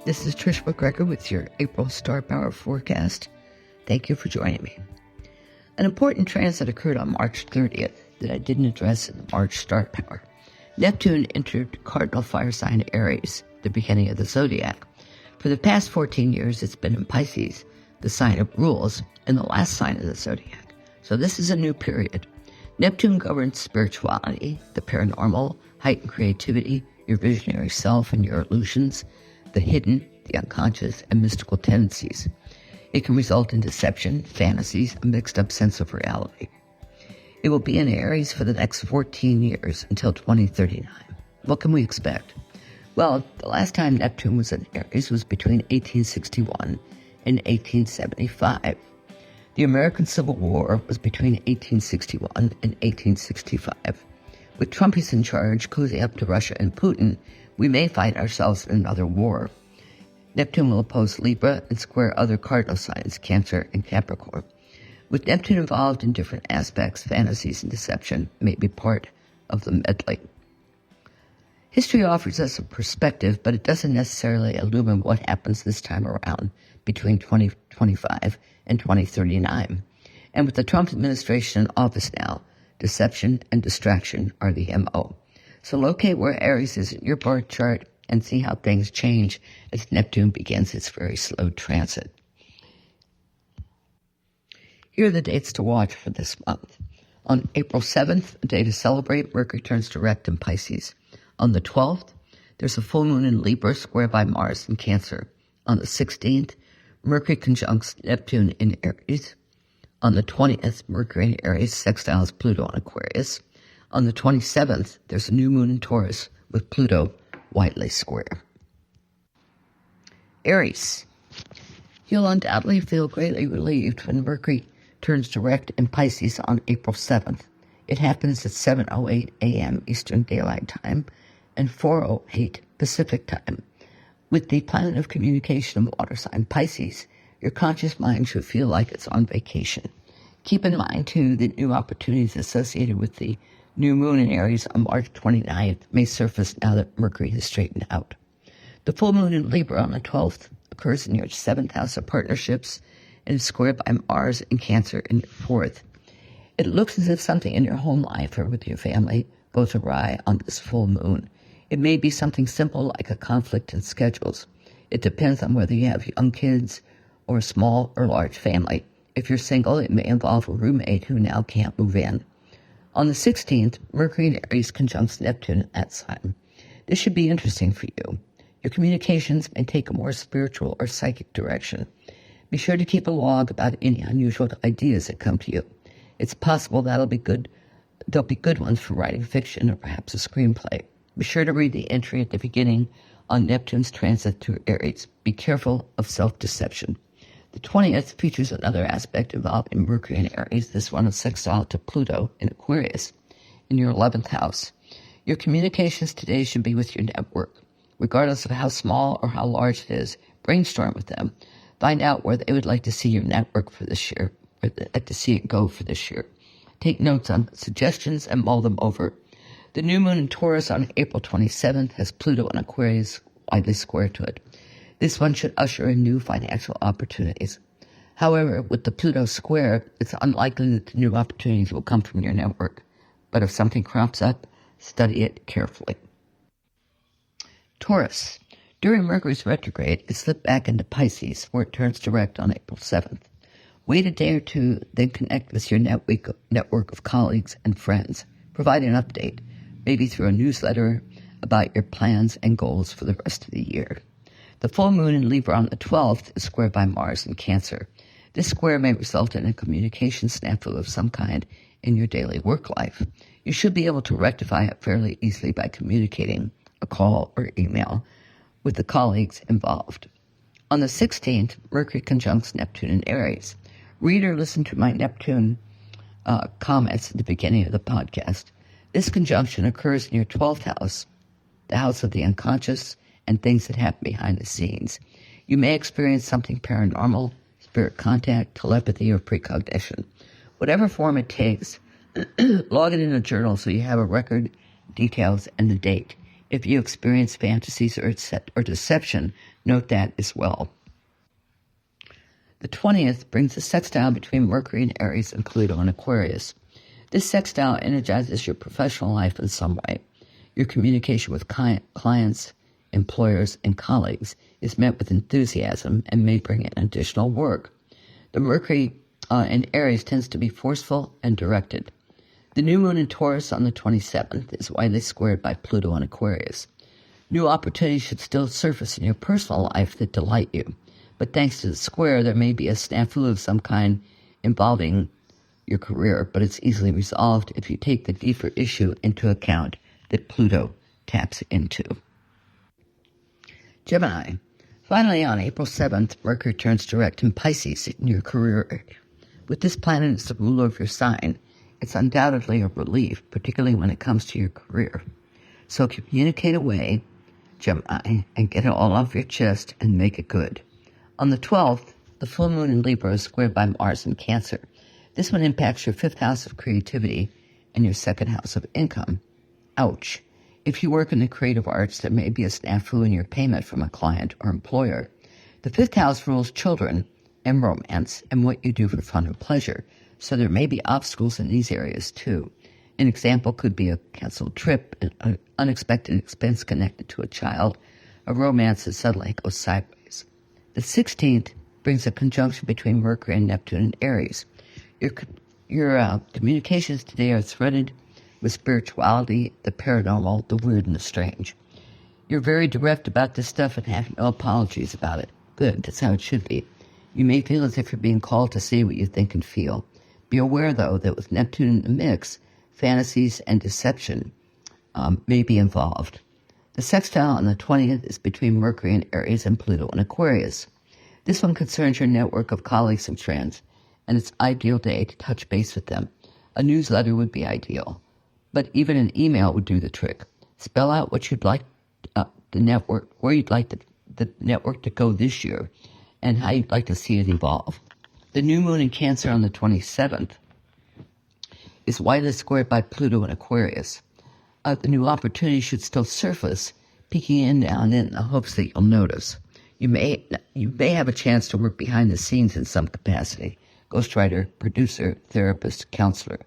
This is Trish MacGregor with your April Star Power forecast. Thank you for joining me. An important transit occurred on March 30th that I didn't address in the March Star Power. Neptune entered cardinal fire sign Aries, the beginning of the zodiac. For the past 14 years, it's been in Pisces, the sign of rules, and the last sign of the zodiac. So this is a new period. Neptune governs spirituality, the paranormal, heightened creativity, your visionary self and your illusions, the hidden, the unconscious, and mystical tendencies. It can result in deception, fantasies, a mixed-up sense of reality. It will be in Aries for the next 14 years until 2039. What can we expect? Well, the last time Neptune was in Aries was between 1861 and 1875. The American Civil War was between 1861 and 1865. With Trumpies in charge, cozy up to Russia and Putin, we may find ourselves in another war. Neptune will oppose Libra and square other cardinal signs, Cancer and Capricorn. With Neptune involved in different aspects, fantasies and deception may be part of the medley. History offers us a perspective, but it doesn't necessarily illumine what happens this time around between 2025 and 2039. And with the Trump administration in office now, deception and distraction are the MO. So locate where Aries is in your birth chart and see how things change as Neptune begins its very slow transit. Here are the dates to watch for this month. On April 7th, a day to celebrate, Mercury turns direct in Pisces. On the 12th, there's a full moon in Libra squared by Mars in Cancer. On the 16th, Mercury conjuncts Neptune in Aries. On the 20th, Mercury in Aries sextiles Pluto in Aquarius. On the 27th, there's a new moon in Taurus with Pluto widely square. Aries. You'll undoubtedly feel greatly relieved when Mercury turns direct in Pisces on April 7th. It happens at 7:08 a.m. Eastern Daylight Time and 4:08 Pacific Time. With the planet of communication of water sign Pisces, your conscious mind should feel like it's on vacation. Keep in mind, too, that new opportunities associated with the new moon in Aries on March 29th may surface now that Mercury has straightened out. The full moon in Libra on the 12th occurs in your 7th house of partnerships and is squared by Mars in Cancer in your 4th. It looks as if something in your home life or with your family goes awry on this full moon. It may be something simple like a conflict in schedules. It depends on whether you have young kids or a small or large family. If you're single, it may involve a roommate who now can't move in. On the 16th, Mercury in Aries conjuncts Neptune at that sign. This should be interesting for you. Your communications may take a more spiritual or psychic direction. Be sure to keep a log about any unusual ideas that come to you. It's possible there'll be good ones for writing fiction or perhaps a screenplay. Be sure to read the entry at the beginning on Neptune's transit through Aries. Be careful of self-deception. The 20th features another aspect involving Mercury in Aries, this one is sextile to Pluto in Aquarius in your 11th house. Your communications today should be with your network. Regardless of how small or how large it is, brainstorm with them. Find out where they would like to see your network for this year, or to see it go for this year. Take notes on suggestions and mull them over. The new moon in Taurus on April 27th has Pluto in Aquarius widely square to it. This one should usher in new financial opportunities. However, with the Pluto square, it's unlikely that the new opportunities will come from your network. But if something crops up, study it carefully. Taurus. During Mercury's retrograde, it slipped back into Pisces, where it turns direct on April 7th. Wait a day or two, then connect with your network of colleagues and friends. Provide an update, maybe through a newsletter, about your plans and goals for the rest of the year. The full moon in Libra on the 12th is squared by Mars in Cancer. This square may result in a communication snafu of some kind in your daily work life. You should be able to rectify it fairly easily by communicating a call or email with the colleagues involved. On the 16th, Mercury conjuncts Neptune in Aries. Read or listen to my Neptune comments at the beginning of the podcast. This conjunction occurs in your 12th house, the house of the unconscious, and things that happen behind the scenes. You may experience something paranormal, spirit contact, telepathy, or precognition. Whatever form it takes, log it in a journal so you have a record, details, and the date. If you experience fantasies or deception, note that as well. The 20th brings a sextile between Mercury and Aries and Pluto and Aquarius. This sextile energizes your professional life in some way. Your communication with clients, employers, and colleagues is met with enthusiasm and may bring in additional work. The Mercury in Aries tends to be forceful and directed. The new moon in Taurus on the 27th is widely squared by Pluto and Aquarius. New opportunities should still surface in your personal life that delight you, but thanks to the square, there may be a snafu of some kind involving your career, but it's easily resolved if you take the deeper issue into account that Pluto taps into. Gemini. Finally, on April 7th, Mercury turns direct in Pisces in your career area. With this planet as the ruler of your sign, it's undoubtedly a relief, particularly when it comes to your career. So communicate away, Gemini, and get it all off your chest and make it good. On the 12th, the full moon in Libra is squared by Mars in Cancer. This one impacts your 5th house of creativity and your 2nd house of income. Ouch. If you work in the creative arts, there may be a snafu in your payment from a client or employer. The 5th house rules children and romance and what you do for fun or pleasure, so there may be obstacles in these areas too. An example could be a canceled trip, an unexpected expense connected to a child, a romance that suddenly goes sideways. The 16th brings a conjunction between Mercury and Neptune in Aries. Your communications today are threaded with spirituality, the paranormal, the weird, and the strange. You're very direct about this stuff and have no apologies about it. Good, that's how it should be. You may feel as if you're being called to say what you think and feel. Be aware, though, that with Neptune in the mix, fantasies and deception may be involved. The sextile on the 20th is between Mercury and Aries and Pluto and Aquarius. This one concerns your network of colleagues and friends, and it's an ideal day to touch base with them. A newsletter would be ideal, but even an email would do the trick. Spell out what you'd like the network, where you'd like the network to go this year, and how you'd like to see it evolve. The new moon in Cancer on the 27th is widely squared by Pluto and Aquarius. The new opportunity should still surface, peeking in now and then in the hopes that you'll notice. You may have a chance to work behind the scenes in some capacity, ghostwriter, producer, therapist, counselor.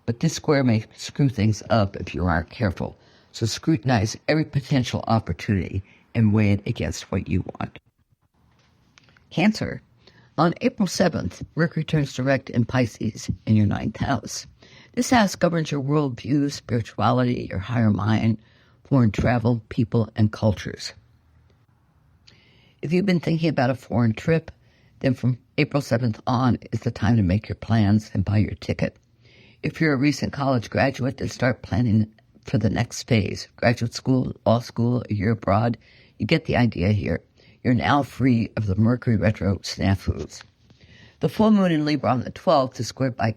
But this square may screw things up if you aren't careful. So scrutinize every potential opportunity and weigh it against what you want. Cancer. On April 7th, Mercury turns direct in Pisces in your 9th house. This house governs your worldview, spirituality, your higher mind, foreign travel, people, and cultures. If you've been thinking about a foreign trip, then from April 7th on is the time to make your plans and buy your ticket. If you're a recent college graduate, then start planning for the next phase. Graduate school, law school, a year abroad. You get the idea here. You're now free of the Mercury retro snafus. The full moon in Libra on the 12th is squared by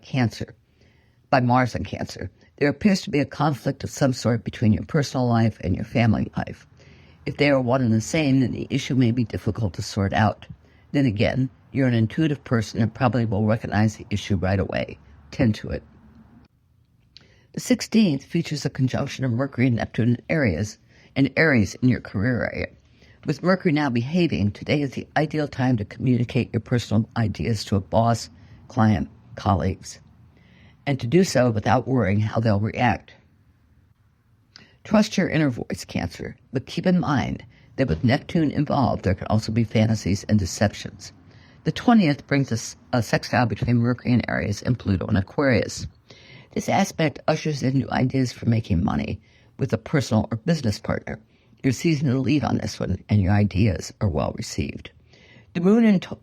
Mars in Cancer. There appears to be a conflict of some sort between your personal life and your family life. If they are one and the same, then the issue may be difficult to sort out. Then again, you're an intuitive person and probably will recognize the issue right away. Tend to it. The 16th features a conjunction of Mercury and Neptune and Aries in your career area. With Mercury now behaving, today is the ideal time to communicate your personal ideas to a boss, client, colleagues, and to do so without worrying how they'll react. Trust your inner voice, Cancer, but keep in mind that with Neptune involved, there can also be fantasies and deceptions. The 20th brings us a sextile between Mercury and Aries and Pluto and Aquarius. This aspect ushers in new ideas for making money with a personal or business partner. You're seasoned to lead on this one, and your ideas are well received. The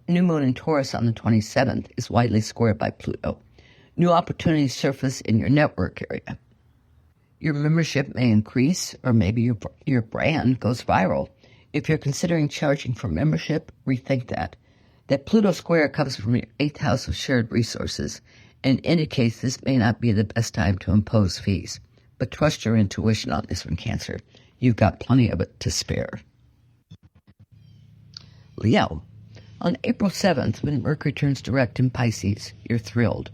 new moon in Taurus on the 27th is widely squared by Pluto. New opportunities surface in your network area. Your membership may increase, or maybe your brand goes viral. If you're considering charging for membership, rethink that. That Pluto square comes from your 8th house of shared resources and indicates this may not be the best time to impose fees. But trust your intuition on this one, Cancer. You've got plenty of it to spare. Leo. On April 7th, when Mercury turns direct in Pisces, you're thrilled.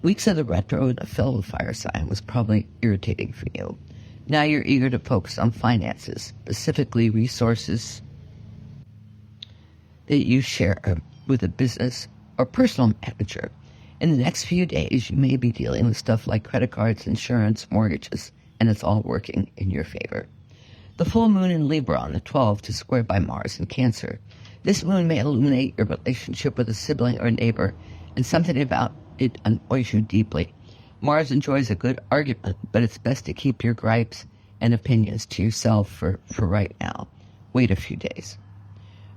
Weeks of the retro and a fellow fire sign was probably irritating for you. Now you're eager to focus on finances, specifically resources that you share with a business or personal manager. In the next few days, you may be dealing with stuff like credit cards, insurance, mortgages, and it's all working in your favor. The full moon in Libra on the 12th is squared by Mars in Cancer. This moon may illuminate your relationship with a sibling or neighbor, and something about it annoys you deeply. Mars enjoys a good argument, but it's best to keep your gripes and opinions to yourself for right now. Wait a few days.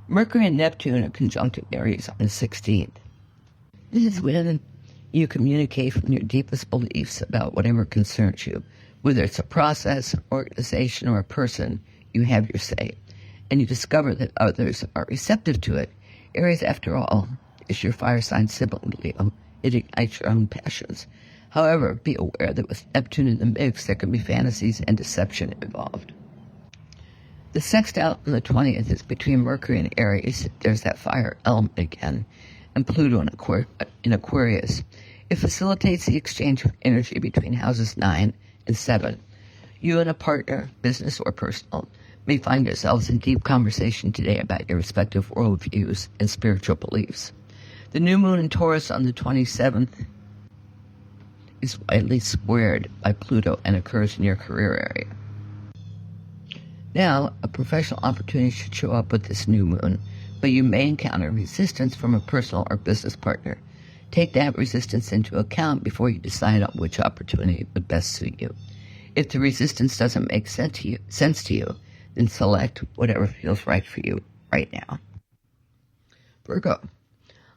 Mercury and Neptune are conjunct in Aries on the 16th. This is when you communicate from your deepest beliefs about whatever concerns you. Whether it's a process, an organization, or a person, you have your say. And you discover that others are receptive to it. Aries, after all, is your fire sign sibling, Leo. It ignites your own passions. However, be aware that with Neptune in the mix, there can be fantasies and deception involved. The sextile on the 20th is between Mercury and Aries. There's that fire element again. And Pluto in Aquarius. It facilitates the exchange of energy between houses 9 and 7. You and a partner, business or personal, may find yourselves in deep conversation today about your respective worldviews and spiritual beliefs. The new moon in Taurus on the 27th is widely squared by Pluto and occurs in your career area. Now, a professional opportunity should show up with this new moon, but you may encounter resistance from a personal or business partner. Take that resistance into account before you decide on which opportunity would best suit you. If the resistance doesn't make sense to you, then select whatever feels right for you right now. Virgo.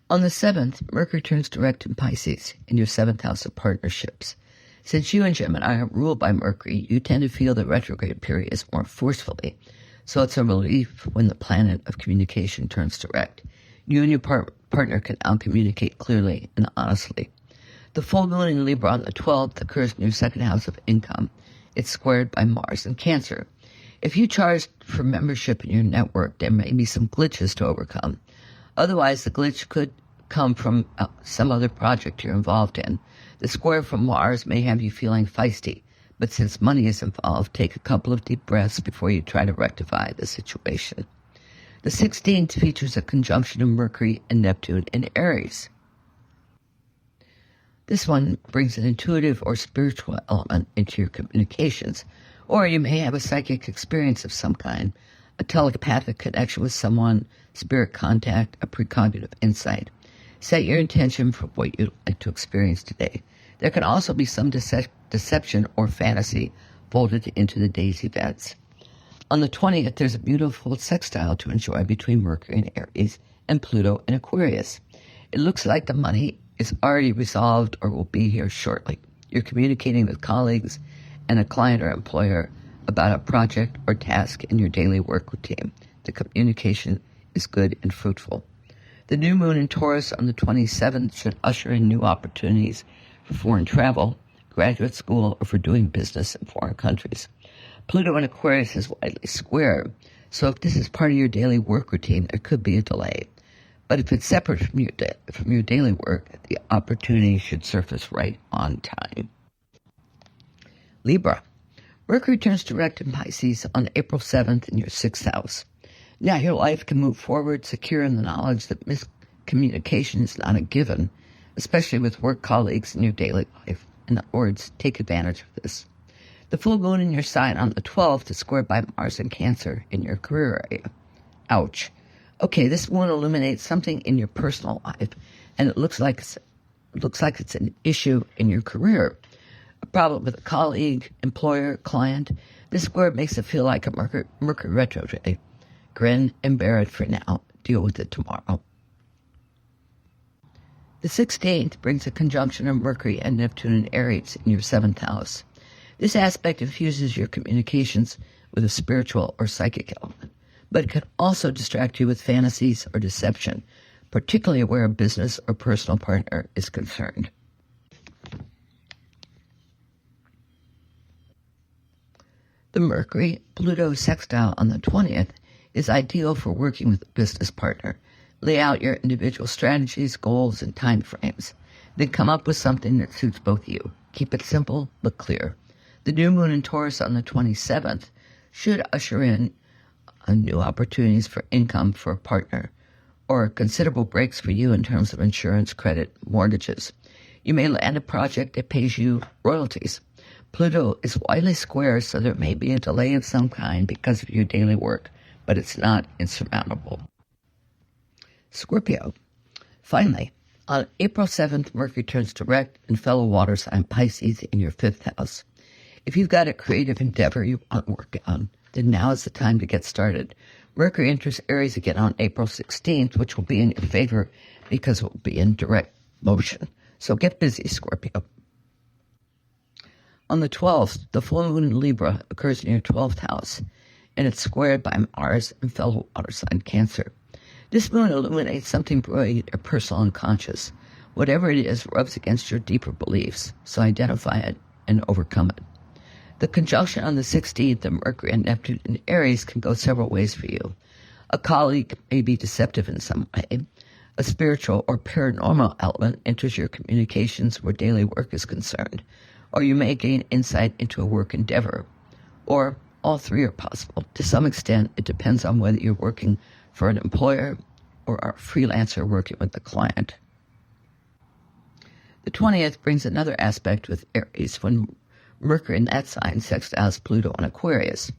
On the 7th, Mercury turns direct in Pisces in your 7th house of partnerships. Since you and Gemini are ruled by Mercury, you tend to feel the retrograde periods more forcefully, so it's a relief when the planet of communication turns direct. You and your partner can now communicate clearly and honestly. The full moon in Libra on the 12th occurs in your 2nd house of income. It's squared by Mars in Cancer. If you charge for membership in your network, there may be some glitches to overcome. Otherwise, the glitch could come from some other project you're involved in. The square from Mars may have you feeling feisty, but since money is involved, take a couple of deep breaths before you try to rectify the situation. The 16th features a conjunction of Mercury and Neptune in Aries. This one brings an intuitive or spiritual element into your communications, or you may have a psychic experience of some kind, a telepathic connection with someone, spirit contact, a precognitive insight. Set your intention for what you'd like to experience today. There can also be some deception or fantasy folded into the day's events. On the 20th, there's a beautiful sextile to enjoy between Mercury in Aries and Pluto in Aquarius. It looks like the money is already resolved or will be here shortly. You're communicating with colleagues and a client or employer about a project or task in your daily work routine. The communication is good and fruitful. The new moon in Taurus on the 27th should usher in new opportunities for foreign travel, graduate school, or for doing business in foreign countries. Pluto in Aquarius is widely squared, so if this is part of your daily work routine, there could be a delay. But if it's separate from your daily work, the opportunity should surface right on time. Libra. Mercury turns direct in Pisces on April 7th in your 6th house. Now your life can move forward secure in the knowledge that miscommunication is not a given, especially with work colleagues in your daily life. In other words, take advantage of this. The full moon in your sign on the 12th is squared by Mars in Cancer in your career area. Ouch. Okay, this moon illuminates something in your personal life, and it looks like it's an issue in your career. A problem with a colleague, employer, client. This square makes it feel like a Mercury retrograde. Grin and bear it for now. Deal with it tomorrow. The 16th brings a conjunction of Mercury and Neptune in Aries in your 7th house. This aspect infuses your communications with a spiritual or psychic element, but it can also distract you with fantasies or deception, particularly where a business or personal partner is concerned. The Mercury-Pluto sextile on the 20th is ideal for working with a business partner. Lay out your individual strategies, goals, and time frames. Then come up with something that suits both you. Keep it simple but clear. The new moon in Taurus on the 27th should usher in new opportunities for income for a partner, or considerable breaks for you in terms of insurance, credit, mortgages. You may land a project that pays you royalties. Pluto is widely square, so there may be a delay of some kind because of your daily work, but it's not insurmountable. Scorpio. Finally, on April 7th, Mercury turns direct in fellow water sign Pisces in your 5th house. If you've got a creative endeavor you want to work on, then now is the time to get started. Mercury enters Aries again on April 16th, which will be in your favor because it will be in direct motion. So get busy, Scorpio. On the 12th, the full moon in Libra occurs in your 12th house, and it's squared by Mars and fellow water sign Cancer. This moon illuminates something brilliant or personal and conscious. Whatever it is rubs against your deeper beliefs, so identify it and overcome it. The conjunction on the 16th of Mercury and Neptune in Aries can go several ways for you. A colleague may be deceptive in some way. A spiritual or paranormal element enters your communications where daily work is concerned, or you may gain insight into a work endeavor, or all three are possible. To some extent, it depends on whether you're working for an employer or a freelancer working with the client. The 20th brings another aspect with Aries when Mercury in that sign sextiles Pluto and Aquarius.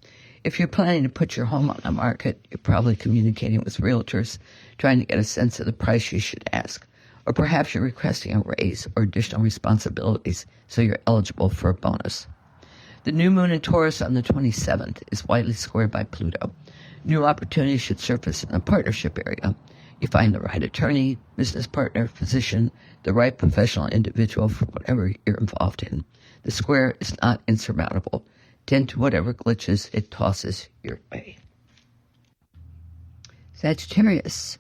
If you're planning to put your home on the market, you're probably communicating with realtors, trying to get a sense of the price you should ask. Or perhaps you're requesting a raise or additional responsibilities, so you're eligible for a bonus. The new moon in Taurus on the 27th is widely squared by Pluto. New opportunities should surface in the partnership area. You find the right attorney, business partner, physician, the right professional individual for whatever you're involved in. The square is not insurmountable. Tend to whatever glitches it tosses your way. Sagittarius.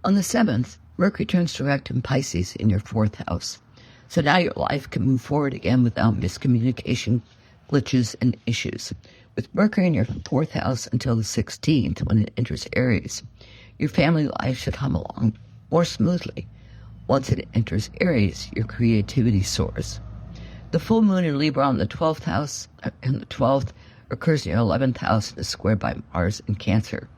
On the 7th, Mercury turns direct in Pisces in your 4th house. So now your life can move forward again without miscommunication, glitches, and issues. With Mercury in your 4th house until the 16th, when it enters Aries, your family life should hum along more smoothly. Once it enters Aries, your creativity soars. The full moon in Libra on the 12th house, and the 12th occurs in your 11th house and is squared by Mars in Cancer.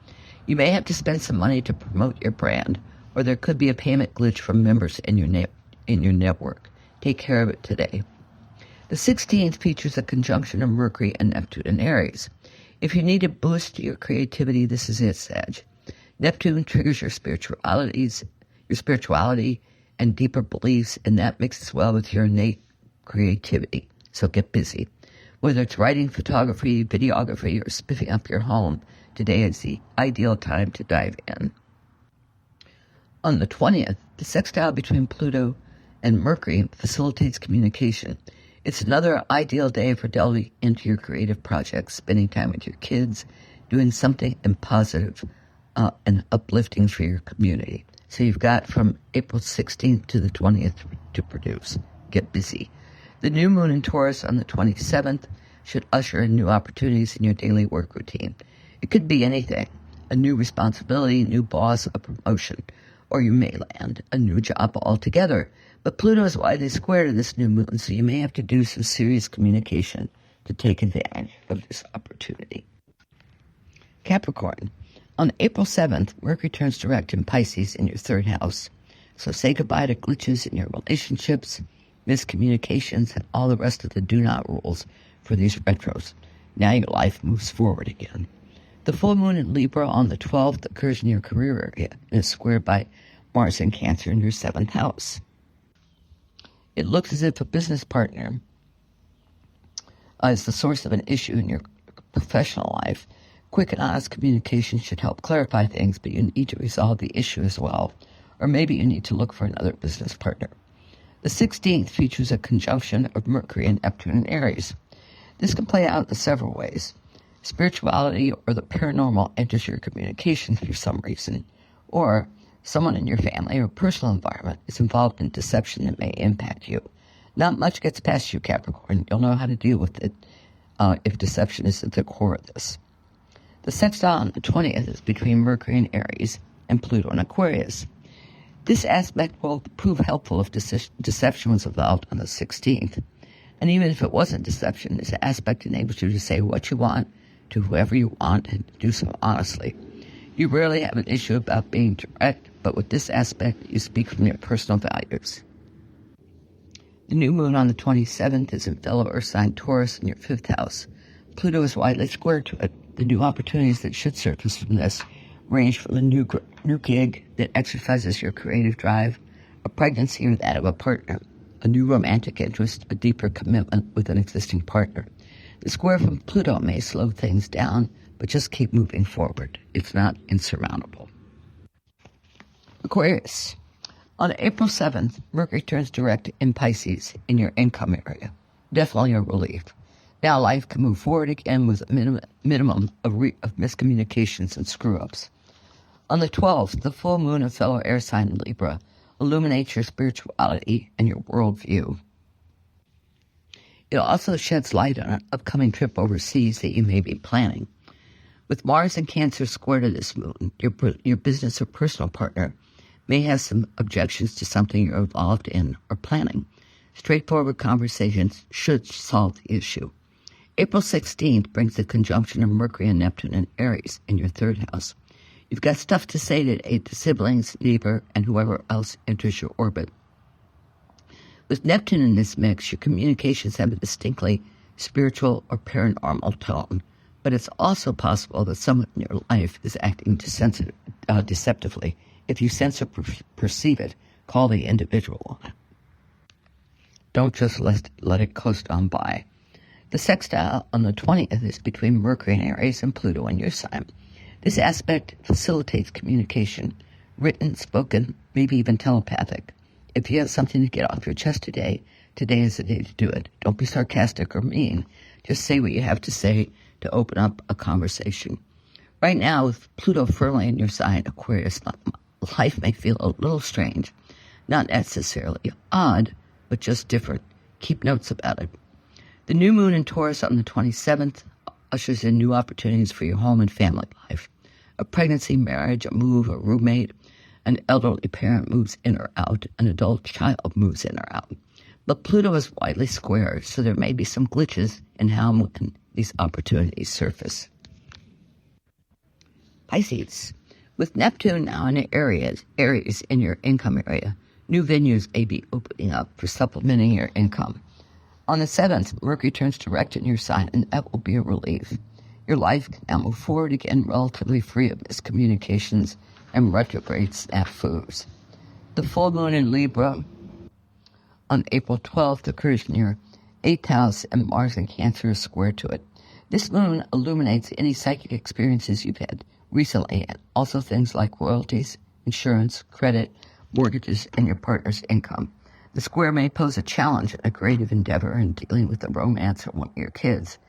You may have to spend some money to promote your brand, or there could be a payment glitch from members in your network. Take care of it today. The 16th features a conjunction of Mercury and Neptune in Aries. If you need a boost to your creativity, this is it, Sag. Neptune triggers your spirituality and deeper beliefs, and that mixes well with your innate creativity. So get busy. Whether it's writing, photography, videography, or spiffing up your home, today is the ideal time to dive in. On the 20th, the sextile between Pluto and Mercury facilitates communication. It's another ideal day for delving into your creative projects, spending time with your kids, doing something positive and uplifting for your community. So you've got from April 16th to the 20th to produce. Get busy. The new moon in Taurus on the 27th should usher in new opportunities in your daily work routine. It could be anything: a new responsibility, a new boss, a promotion, or you may land a new job altogether. But Pluto is widely square to this new moon, so you may have to do some serious communication to take advantage of this opportunity. Capricorn. On April 7th, Mercury turns direct in Pisces in your 3rd house. So say goodbye to glitches in your relationships, miscommunications, and all the rest of the do-not rules for these retros. Now your life moves forward again. The full moon in Libra on the 12th occurs in your career area and is squared by Mars and Cancer in your 7th house. It looks as if a business partner is the source of an issue in your professional life. Quick and honest communication should help clarify things, but you need to resolve the issue as well. Or maybe you need to look for another business partner. The 16th features a conjunction of Mercury and Neptune in Aries. This can play out in several ways. Spirituality or the paranormal enters your communications for some reason, or someone in your family or personal environment is involved in deception that may impact you. Not much gets past you, Capricorn. You'll know how to deal with it if deception is at the core of this. The sextile on the 20th is between Mercury in Aries and Pluto in Aquarius. This aspect will prove helpful if deception was involved on the 16th. And even if it wasn't deception, this aspect enables you to say what you want to whoever you want and do so honestly. You rarely have an issue about being direct, but with this aspect, you speak from your personal values. The new moon on the 27th is in fellow Earth sign Taurus in your 5th house. Pluto is widely squared to it. The new opportunities that should surface from this range from a new gig that exercises your creative drive, a pregnancy or that of a partner, a new romantic interest, a deeper commitment with an existing partner. The square from Pluto may slow things down, but just keep moving forward. It's not insurmountable. Aquarius. On April 7th, Mercury turns direct in Pisces in your income area. Definitely a relief. Now life can move forward again with a minimum of miscommunications and screw-ups. On the 12th, the full moon of fellow air sign Libra illuminates your spirituality and your worldview. It also sheds light on an upcoming trip overseas that you may be planning. With Mars and Cancer square to this moon, your business or personal partner may have some objections to something you're involved in or planning. Straightforward conversations should solve the issue. April 16th brings the conjunction of Mercury and Neptune in Aries in your 3rd house. You've got stuff to say today to siblings, neighbor, and whoever else enters your orbit. With Neptune in this mix, your communications have a distinctly spiritual or paranormal tone, but it's also possible that someone in your life is acting deceptively. If you sense or perceive it, call the individual. Don't just let it coast on by. The sextile on the 20th is between Mercury and Aries and Pluto in your sign. This aspect facilitates communication, written, spoken, maybe even telepathic. If you have something to get off your chest today is the day to do it. Don't be sarcastic or mean. Just say what you have to say to open up a conversation. Right now, with Pluto firmly in your sign, Aquarius, life may feel a little strange. Not necessarily odd, but just different. Keep notes about it. The new moon in Taurus on the 27th ushers in new opportunities for your home and family life. A pregnancy, marriage, a move, a roommate, an elderly parent moves in or out, an adult child moves in or out. But Pluto is widely square, so there may be some glitches in how and when these opportunities surface. Pisces. With Neptune now in Aries in your income area, new venues may be opening up for supplementing your income. On the 7th, Mercury turns direct in your sign, and that will be a relief. Your life can now move forward again relatively free of miscommunications and retrograde snafus. The full moon in Libra on April 12th occurs in your 8th house, and Mars and Cancer is square to it. This moon illuminates any psychic experiences you've had recently, and also things like royalties, insurance, credit, mortgages, and your partner's income. The square may pose a challenge in a creative endeavor in dealing with the romance of one of your kids,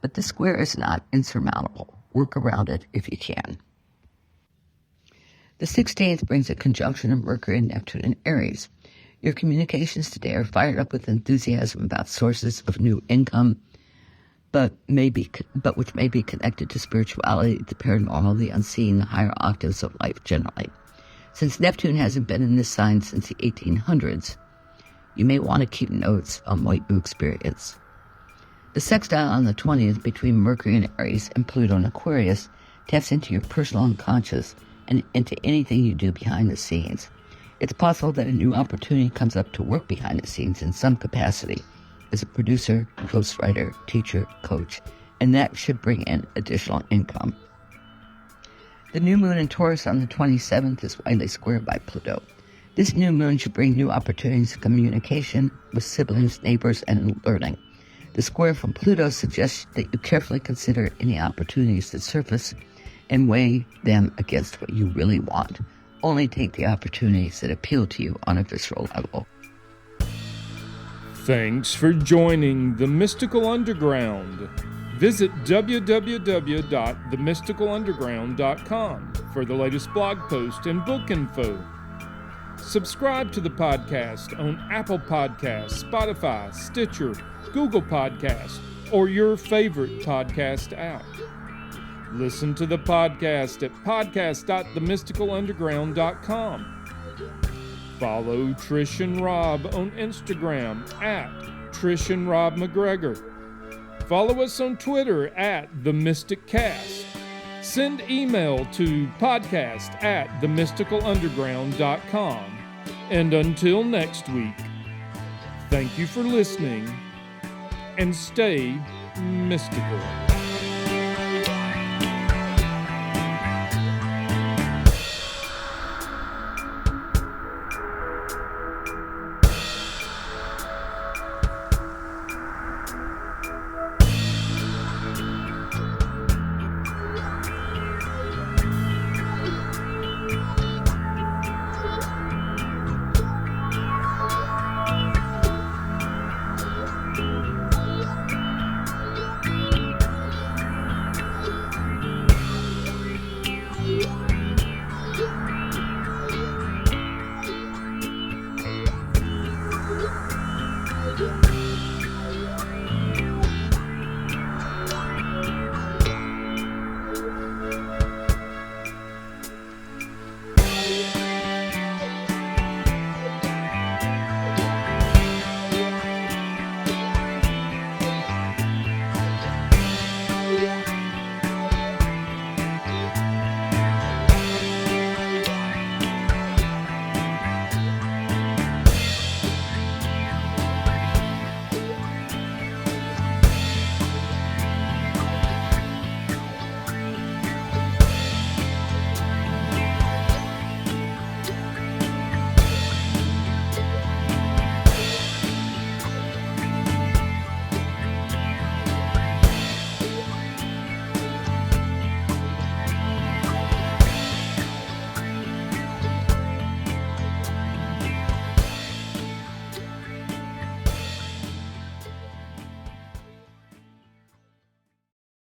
but the square is not insurmountable. Work around it if you can. The 16th brings a conjunction of Mercury and Neptune in Aries. Your communications today are fired up with enthusiasm about sources of new income, but which may be connected to spirituality, the paranormal, the unseen, the higher octaves of life generally. Since Neptune hasn't been in this sign since the 1800s, you may want to keep notes on what you experience. The sextile on the 20th between Mercury and Aries and Pluto and Aquarius taps into your personal unconscious and into anything you do behind the scenes. It's possible that a new opportunity comes up to work behind the scenes in some capacity as a producer, ghostwriter, teacher, coach, and that should bring in additional income. The new moon in Taurus on the 27th is widely squared by Pluto. This new moon should bring new opportunities of communication with siblings, neighbors, and learning. The square from Pluto suggests that you carefully consider any opportunities that surface and weigh them against what you really want. Only take the opportunities that appeal to you on a visceral level. Thanks for joining The Mystical Underground. Visit www.themysticalunderground.com for the latest blog post and book info. Subscribe to the podcast on Apple Podcasts, Spotify, Stitcher, Google Podcasts, or your favorite podcast app. Listen to the podcast at podcast.themysticalunderground.com. Follow Trish and Rob on Instagram at Trish and Rob MacGregor. Follow us on Twitter at The Mystic Cast. Send email to podcast@themysticalunderground.com. And until next week, thank you for listening and stay mystical.